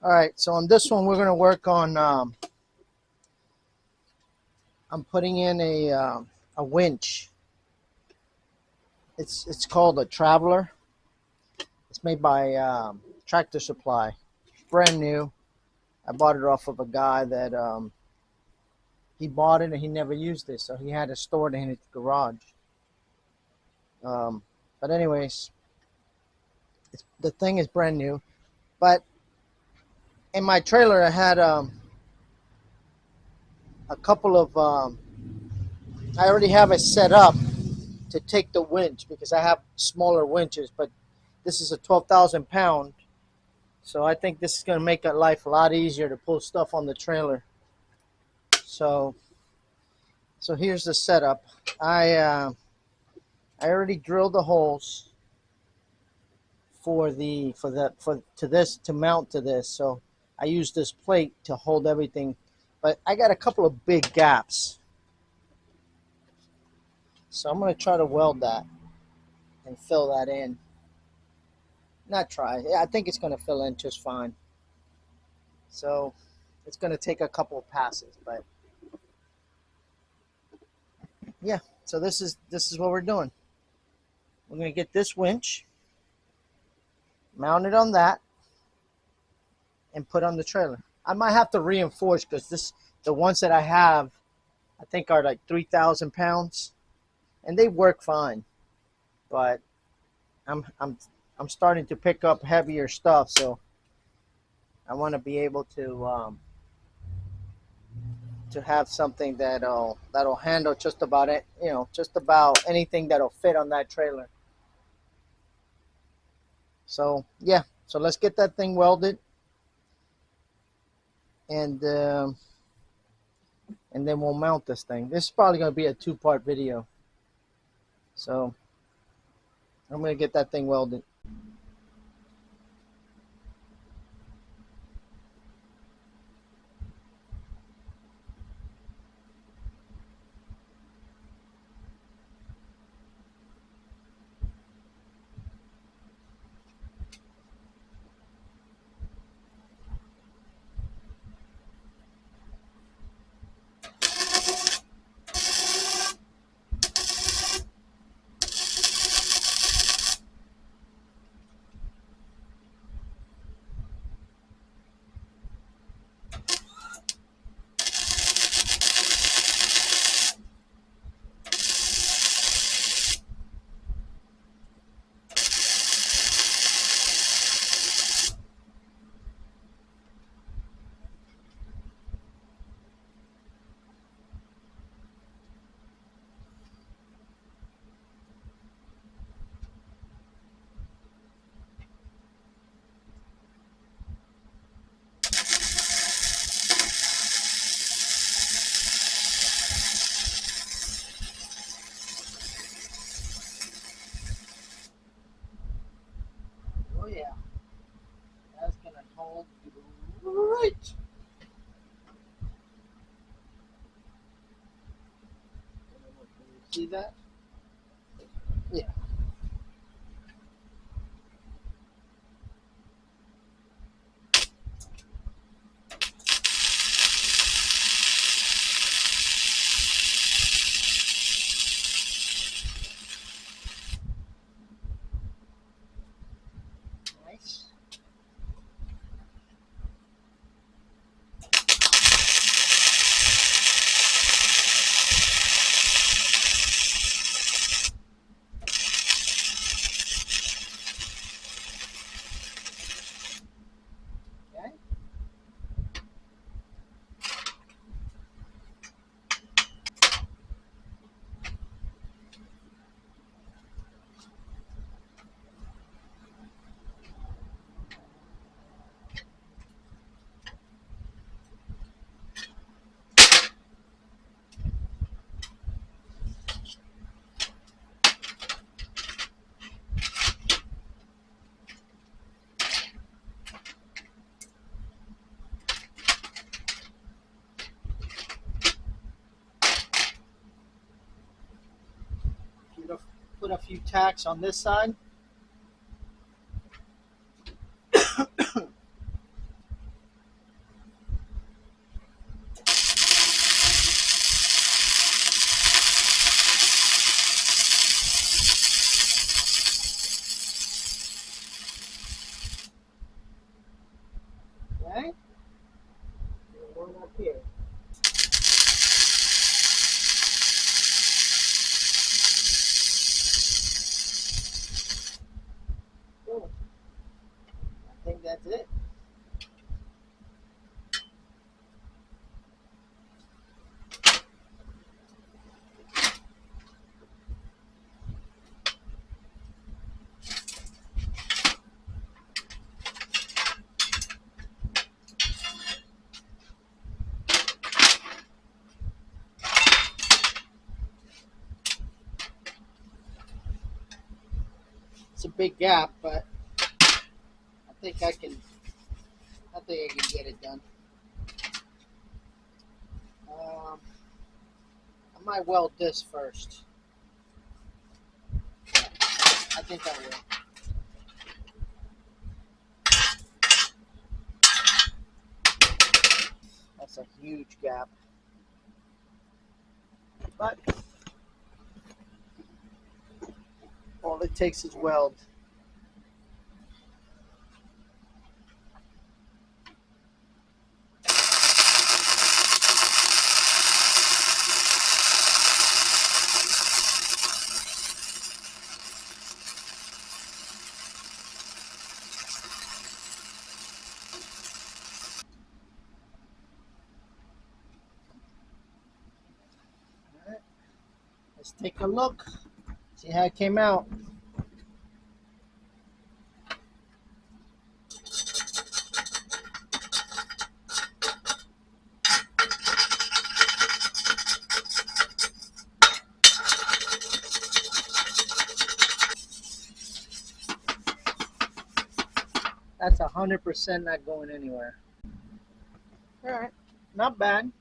All right, so on this one, we're going to work on, I'm putting in a winch. It's called a Traveler. It's made by Tractor Supply. Brand new. I bought it off of a guy that he bought it and he never used it, so he had it stored in his garage. But anyways, the thing is brand new. But in my trailer, I had a couple of. I already have it set up to take the winch because I have smaller winches, but this is a 12,000 pound, so I think this is going to make life a lot easier to pull stuff on the trailer. So, so here's the setup. I already drilled the holes for this to mount to this. So I use this plate to hold everything, but I got a couple of big gaps. So I'm going to try to weld that and fill that in. Not try. I think it's going to fill in just fine. So it's going to take a couple of passes, but yeah. So this is what we're doing. We're going to get this winch, mount it on that, and put on the trailer. I might have to reinforce because the ones that I have, I think are like 3,000 pounds, and they work fine. But I'm I'm I'm starting to pick up heavier stuff, so I want to be able to have something that'll handle just about it, just about anything that'll fit on that trailer. So yeah, so let's get that thing welded, and and then we'll mount this thing. This is probably going to be a two-part video. So I'm going to get that thing welded. Oh yeah, that's going to hold right. See that? Yeah. Nice. Okay. Put a few tacks on this side. Okay. One up here. Cool. I think that's it. It's a big gap, but I think I can. I think I can get it done. I might weld this first. I think I will. That's a huge gap. But all it takes is weld. All right. Let's take a look. See how it came out. That's 100% not going anywhere. All right, not bad.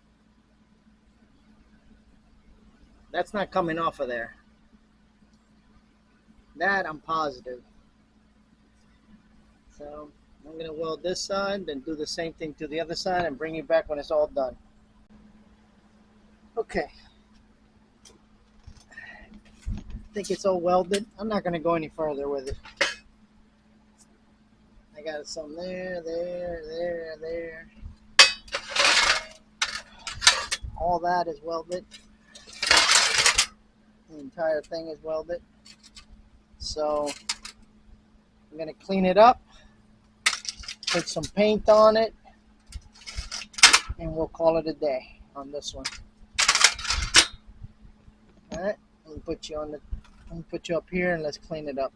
That's not coming off of there. That I'm positive. So I'm gonna weld this side, then do the same thing to the other side and bring it back when it's all done. Okay. I think it's all welded. I'm not gonna go any further with it. I got some there, there. All that is welded. The entire thing is welded. So I'm gonna clean it up, put some paint on it, and we'll call it a day on this one. All right, I'm gonna put you on the. I'm gonna put you up here and let's clean it up.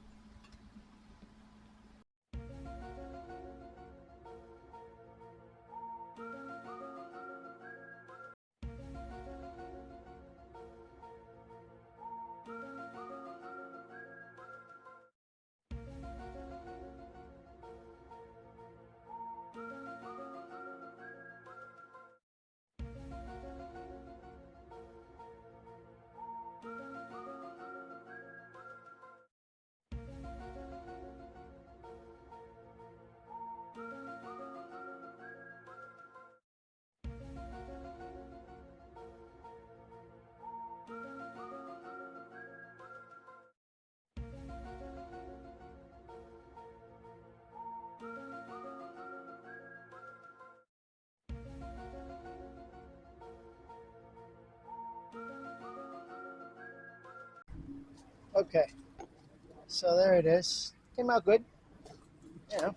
Okay, so there it is. Came out good. Yeah.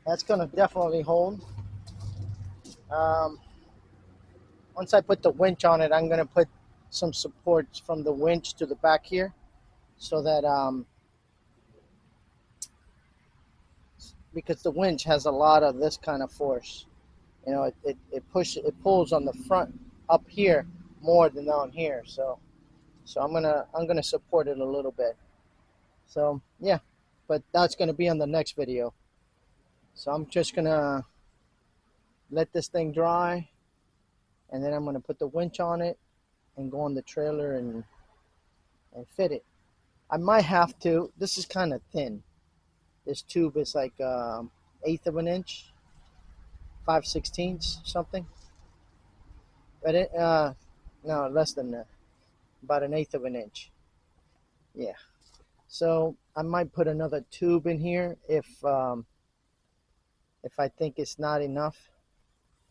That's gonna definitely hold. Um, Once I put the winch on it, I'm gonna put some supports from the winch to the back here, so that because the winch has a lot of this kind of force. You know, it pulls on the front up here more than down here. So I'm gonna support it a little bit. So yeah, but that's gonna be on the next video. So I'm just gonna let this thing dry, and then I'm gonna put the winch on it and go on the trailer and fit it. I might have to. This is kind of thin. This tube is like eighth of an inch, 5/16 something. But no, less than that. About an eighth of an inch. Yeah. So I might put another tube in here if I think it's not enough.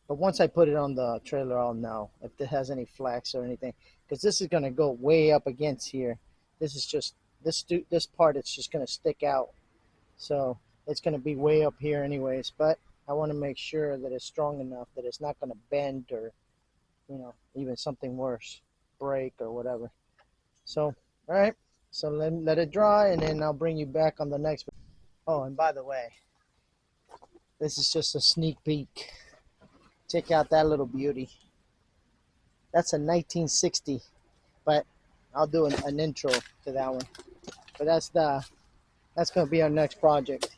But once I put it on the trailer, I'll know if it has any flex or anything, because this is going to go way up against here. This is just this part. It's just going to stick out, so it's going to be way up here anyways. But I want to make sure that it's strong enough that it's not going to bend or, even something worse, break or whatever. So, all right. So let it dry, and then I'll bring you back on the next. Oh, and by the way, this is just a sneak peek. Check out that little beauty. That's a 1960, but I'll do an intro to that one. But that's going to be our next project.